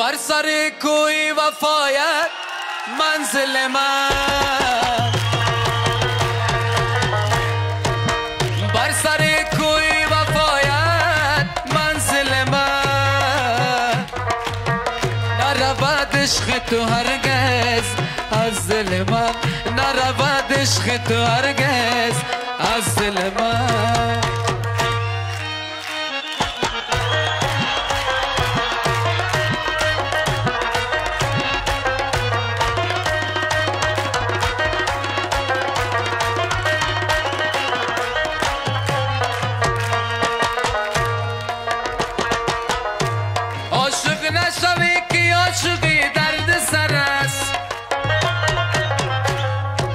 بر سر کوی وفایت منزل من، بر سر کوی وفایت منزل من، نرود عشق تو هرگز از دل من، نرود عشق تو هرگز از دل من. عاشق نشوی که عاشقی درد سر است،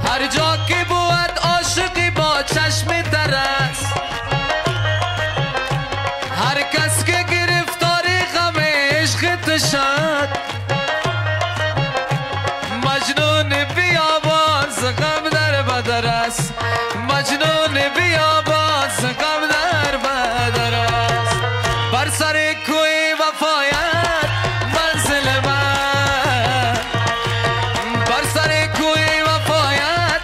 هر جا که بود عاشقی با چشم تر است، هر کس که گرفتار غم عشق تو شد، مجنون بیابان غم در بدر است، مجنون بیابان غم در بدر است. بر سر کوی وفایت منزل من، بر سر کوی وفایت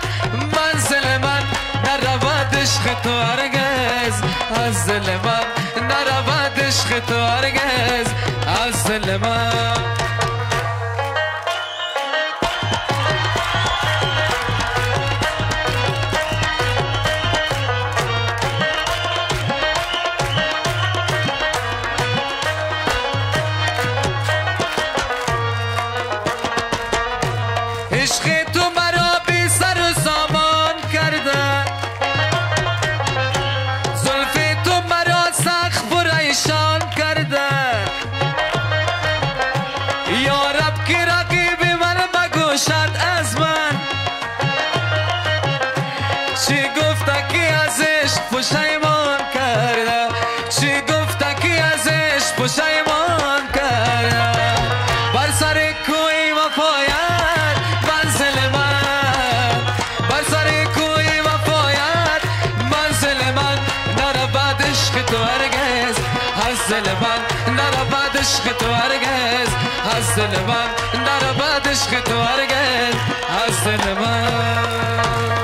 منزل من، نرود عشق تو هرگز از دل من، نرود عشق تو هرگز از دل من. عشق تو مرا بی سر و سامان کرده، زلف تو مرا سخت پریشان کرده، یا رب که رقیب من بگوشد از من، چی گفته که از عشق پشیمان کرده، چی گفته که از عشق پشیمان کرده. بر سر کوی وفایت منزل من، بر سر کوی وفایت منزل من، نرود عشق تو هرگز از دل من، نرود عشق تو هرگز از دل من، نرود عشق تو هرگز از دل من.